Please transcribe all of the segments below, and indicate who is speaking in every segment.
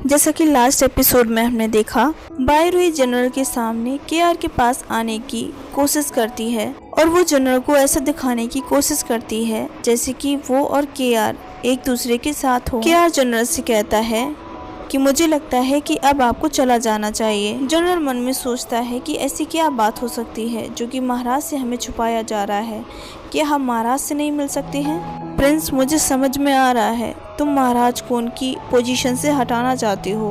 Speaker 1: जैसा कि last episode में हमने देखा, बायरुई जनरल के सामने केआर के पास आने की कोशिश करती है और वो जनरल को ऐसा दिखाने की कोशिश करती है जैसे कि वो और केआर एक दूसरे के साथ हो। केआर जनरल से कहता है कि मुझे लगता है कि अब आपको चला जाना चाहिए। जनरल मन में सोचता है कि ऐसी क्या बात हो सकती है जो कि महाराज से हमें छुपाया जा रहा है। क्या हम महाराज से नहीं मिल सकते हैं? प्रिंस, मुझे समझ में आ रहा है तुम महाराज को उनकी पोजीशन से हटाना चाहते हो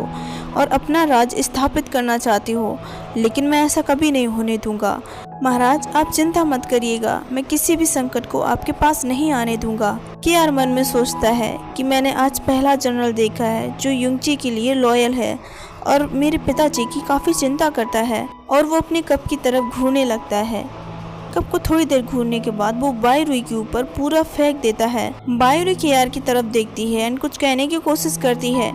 Speaker 1: और अपना राज स्थापित करना चाहते हो, लेकिन मैं ऐसा कभी नहीं होने दूंगा। महाराज, आप चिंता मत करिएगा, मैं किसी भी संकट को आपके पास नहीं आने दूंगा। केआर मन में सोचता है कि मैंने आज पहला जनरल देखा है जो युंगची के लिए लॉयल है और मेरे पिताजी की काफ़ी चिंता करता है। और वो अपने कप की तरफ घूरने लगता है। कप को थोड़ी देर घूरने के बाद वो बायरुई के ऊपर पूरा फेंक देता है। बायरुई केआर की तरफ देखती है और कुछ कहने की कोशिश करती है।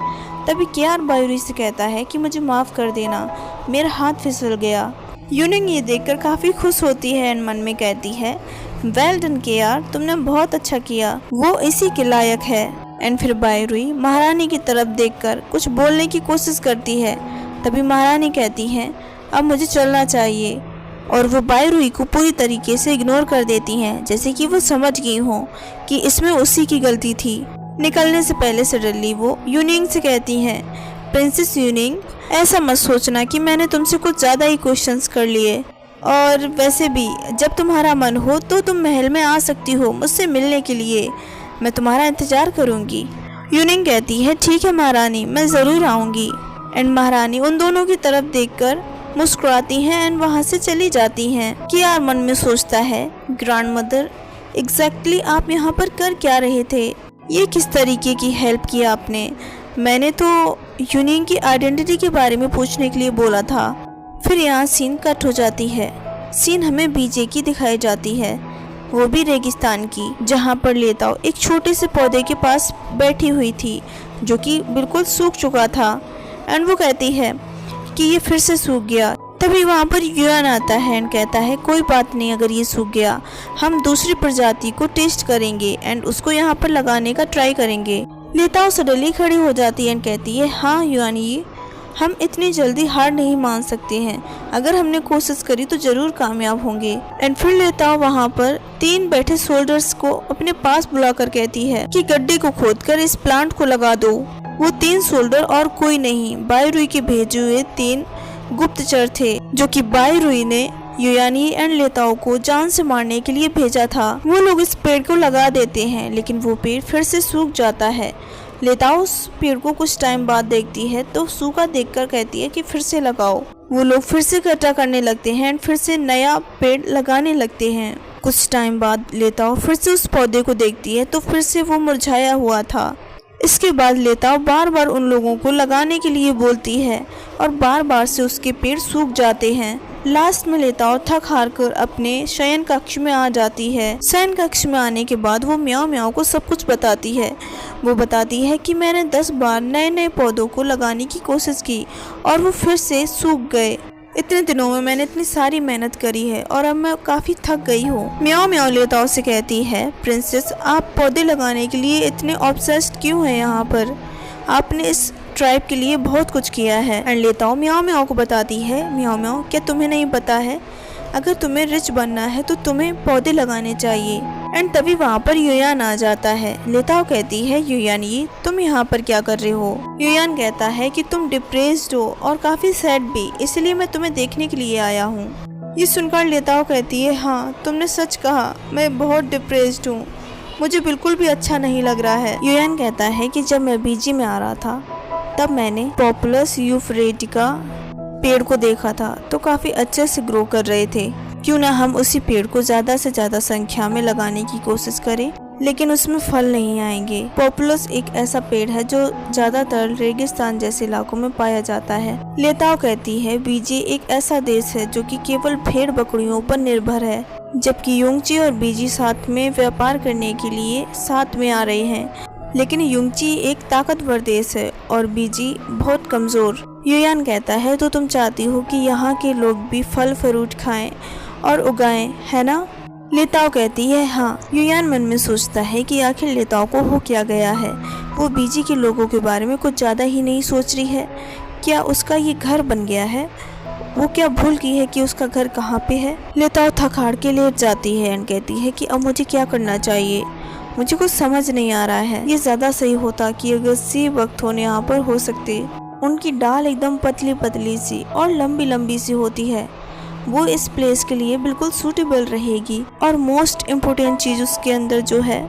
Speaker 1: तभी केआर बायरुई से कहता है कि मुझे माफ़ कर देना, मेरा हाथ फिसल गया। यूनिंग ये देखकर काफ़ी खुश होती है और मन में कहती है, वेल डन केआर, तुमने बहुत अच्छा किया, वो इसी के लायक है। एंड फिर बायरुई महारानी की तरफ देखकर कुछ बोलने की कोशिश करती है। तभी महारानी कहती है, अब मुझे चलना चाहिए, और वो बायरुई को पूरी तरीके से इग्नोर कर देती हैं, जैसे कि वो समझ गई हो कि इसमें उसी की गलती थी। निकलने से पहले सडनली वो यूनिंग से कहती हैं, प्रिंसेस यूनिंग, ऐसा मत सोचना कि मैंने तुमसे कुछ ज़्यादा ही क्वेश्चंस कर लिए, और वैसे भी जब तुम्हारा मन हो तो तुम महल में आ सकती हो मुझसे मिलने के लिए, मैं तुम्हारा इंतज़ार करूँगी। यूनिंग कहती है, ठीक है महारानी, मैं ज़रूर आऊँगी। एंड महारानी उन दोनों की तरफ देखकर मुस्कुराती हैं एंड वहाँ से चली जाती हैं। केआर मन में सोचता है, ग्रैंडमदर, एग्जैक्टली आप यहाँ पर कर क्या रहे थे? ये किस तरीके की हेल्प किया आपने? मैंने तो यूनियन की आइडेंटिटी के बारे में पूछने के लिए बोला था। फिर यहाँ सीन कट हो जाती है। सीन हमें बीजे की दिखाई जाती है, वो भी रेगिस्तान की, जहाँ पर लेताओ एक छोटे से पौधे के पास बैठी हुई थी जो कि बिल्कुल सूख चुका था। एंड वो कहती है कि ये फिर से सूख गया। तभी वहाँ पर युआन आता है एंड कहता है, कोई बात नहीं, अगर ये सूख गया हम दूसरी प्रजाति को टेस्ट करेंगे एंड उसको यहाँ पर लगाने का ट्राई करेंगे। लेताओ सडनली खड़ी हो जाती है एंड कहती है, हाँ युआन, ये हम इतनी जल्दी हार नहीं मान सकते हैं, अगर हमने कोशिश करी तो जरूर कामयाब होंगे। एंड फिर लेताओ वहाँ पर 3 बैठे सोल्जर्स को अपने पास बुलाकर कहती है कि गड्ढे को खोदकर इस प्लांट को लगा दो। वो 3 सोल्जर और कोई नहीं, बायरुई के भेजे हुए 3 गुप्तचर थे जो कि बायरुई ने युयानी एंड लेताओ को जान से मारने के लिए भेजा था। वो लोग इस पेड़ को लगा देते हैं, लेकिन वो पेड़ फिर से सूख जाता है। लेताओ उस पेड़ को कुछ टाइम बाद देखती है तो सूखा देखकर कहती है कि फिर से लगाओ। वो लोग फिर से इकट्ठा करने लगते हैं एंड फिर से नया पेड़ लगाने लगते हैं। कुछ टाइम बाद लेताओ फिर से उस पौधे को देखती है तो फिर से वो मुरझाया हुआ था। इसके बाद लेताओ बार बार उन लोगों को लगाने के लिए बोलती है और बार बार से उसके पेड़ सूख जाते हैं। लास्ट में लेताओ थक हार कर अपने शयन कक्ष में आ जाती है। शयन कक्ष में आने के बाद वो म्याओ म्याओ को सब कुछ बताती है। वो बताती है कि मैंने 10 बार नए नए पौधों को लगाने की कोशिश की और वो फिर से सूख गए। इतने दिनों में मैंने इतनी सारी मेहनत करी है और अब मैं काफ़ी थक गई हूँ। म्याओ म्याओ लेताओ से कहती है, प्रिंसेस, आप पौधे लगाने के लिए इतने ऑब्सेस्ड क्यों हैं यहाँ पर? आपने इस ट्राइब के लिए बहुत कुछ किया है। एंड लेताओ म्याओ म्याओ को बताती है, म्याओ म्याओ, क्या तुम्हें नहीं पता है, अगर तुम्हें रिच बनना है तो तुम्हें पौधे लगाने चाहिए। एंड तभी वहाँ पर युयान आ जाता है। लेताओ कहती है, युयान, ये तुम यहाँ पर क्या कर रहे हो? युयान कहता है कि तुम डिप्रेस्ड हो और काफ़ी सैड भी, इसलिए मैं तुम्हें देखने के लिए आया हूँ। ये सुनकर लेताओ कहती है, हाँ तुमने सच कहा, मैं बहुत डिप्रेस्ड हूँ, मुझे बिल्कुल भी अच्छा नहीं लग रहा है। युयान कहता है कि जब मैं बीजी में आ रहा था तब मैंने पॉपुलस यूफ्रेटिका पेड़ को देखा था, तो काफ़ी अच्छे से ग्रो कर रहे थे। क्यों ना हम उसी पेड़ को ज़्यादा से ज़्यादा संख्या में लगाने की कोशिश करें, लेकिन उसमें फल नहीं आएंगे। पॉपुलस एक ऐसा पेड़ है जो ज़्यादातर रेगिस्तान जैसे इलाकों में पाया जाता है। लेताओ कहती है, बीजे एक ऐसा देश है जो कि केवल भेड़ बकरियों पर निर्भर है, जबकि युंगची और बीजी साथ में व्यापार करने के लिए साथ में आ रहे हैं, लेकिन युंगची एक ताकतवर देश है और बीजी बहुत कमज़ोर। युयान कहता है, तो तुम चाहती हो कि यहाँ के लोग भी फल फ्रूट खाएं और उगाएं, है ना? लेताओ कहती है, हाँ। युयान मन में सोचता है कि आखिर लेताओ को हो क्या गया है, वो बीजी के लोगों के बारे में कुछ ज़्यादा ही नहीं सोच रही है? क्या उसका ये घर बन गया है? वो क्या भूल गई है कि उसका घर कहाँ पे है? लेताओ थक हार के लेट जाती है एंड कहती है कि अब मुझे क्या करना चाहिए, मुझे कुछ समझ नहीं आ रहा है। ये ज़्यादा सही होता कि अगर सी वक्त होने यहाँ पर हो सकते। उनकी डाल एकदम पतली पतली सी और लंबी लंबी सी होती है। वो इस प्लेस के लिए बिल्कुल सूटेबल रहेगी। और मोस्ट इम्पोर्टेंट चीज़ उसके अंदर जो है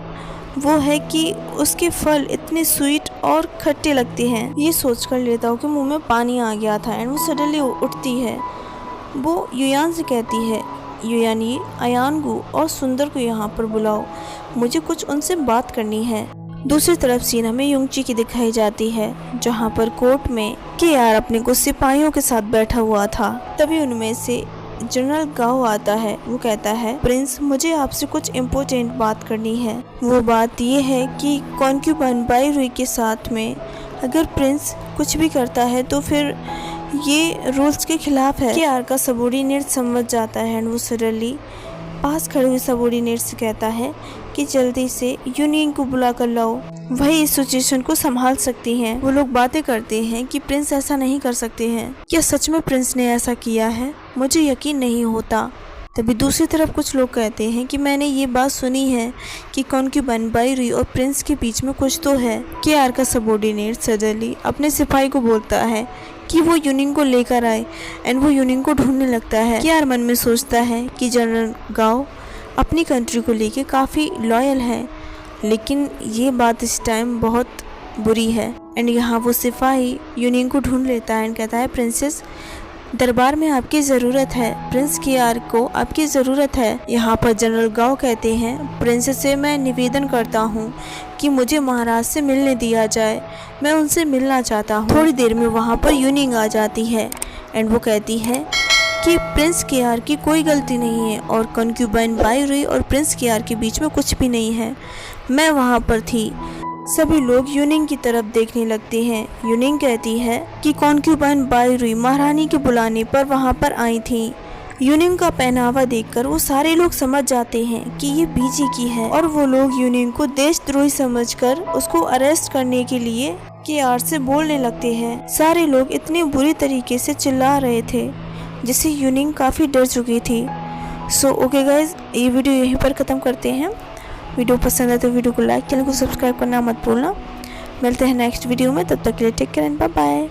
Speaker 1: वो है कि उसके फल इतने स्वीट और खट्टे लगते हैं। ये सोचकर लेताओ के मुंह में पानी आ गया था एंड वो सडनली उठती है। वो युयान से कहती है, युयानी, अयानगू और सुंदर को यहाँ पर बुलाओ, मुझे कुछ उनसे बात करनी है। दूसरी तरफ सीन हमें युंगची की दिखाई जाती है, जहाँ पर कोर्ट में केआर अपने कुछ सिपाहियों के साथ बैठा हुआ था। तभी उनमें से जनरल गाओ आता है। वो कहता है, प्रिंस, मुझे आपसे कुछ इम्पोर्टेंट बात करनी है। वो बात ये है कि कॉन्क्यूबाइन बाईरुई के साथ में अगर प्रिंस कुछ भी करता है तो फिर ये रूल्स के खिलाफ है। केआर का सबॉर्डिनेट समझ जाता है एंड वो सडनली पास खड़े हुए सबॉर्डिनेट से कहता है कि जल्दी से यूनियन को बुला कर लाओ, वही इस सिचुएशन को संभाल सकती हैं। वो लोग बातें करते हैं कि प्रिंस ऐसा नहीं कर सकते हैं। क्या सच में प्रिंस ने ऐसा किया है? मुझे यकीन नहीं होता। तभी दूसरी तरफ कुछ लोग कहते हैं कि मैंने ये बात सुनी है कि कॉन्क्यूबाइन बाईरुई और प्रिंस के बीच में कुछ तो है। केआर का सबॉर्डिनेट सडनली अपने सिपाही को बोलता है कि वो यूनियन को लेकर आए एंड वो यूनियन को ढूंढने लगता है। केआर मन में सोचता है कि जनरल गाओ अपनी कंट्री को लेके काफ़ी लॉयल है, लेकिन ये बात इस टाइम बहुत बुरी है। एंड यहाँ वो सिपाही यूनियन को ढूंढ लेता है एंड कहता है, प्रिंसेस, दरबार में आपकी ज़रूरत है, प्रिंस केआर को आपकी ज़रूरत है। यहाँ पर जनरल गाओ कहते हैं, प्रिंसेस से मैं निवेदन करता हूँ कि मुझे महाराज से मिलने दिया जाए, मैं उनसे मिलना चाहता हूँ। थोड़ी देर में वहाँ पर यूनियन आ जाती है एंड वो कहती है कि प्रिंस केआर की कोई गलती नहीं है और कॉन्क्यूबाइन बाईरुई और प्रिंस केआर के बीच में कुछ भी नहीं है, मैं वहाँ पर थी। सभी लोग यूनियन की तरफ देखने लगते हैं। यूनियन कहती है कि कॉन्क्यूबाइन बाईरुई महारानी के बुलाने पर वहाँ पर आई थी। यूनियन का पहनावा देखकर वो सारे लोग समझ जाते हैं कि ये बीजी की है और वो लोग यूनियन को देशद्रोही समझकर उसको अरेस्ट करने के लिए केआर से बोलने लगते हैं। सारे लोग इतने बुरी तरीके से चिल्ला रहे थे जिससे यूनियन काफ़ी डर चुकी थी। सो ओके गाइज, ये वीडियो यहीं पर ख़त्म करते हैं। वीडियो पसंद है तो वीडियो को लाइक, चैनल को सब्सक्राइब करना मत भूलना। मिलते हैं नेक्स्ट वीडियो में, तब तक के लिए take care and bye bye.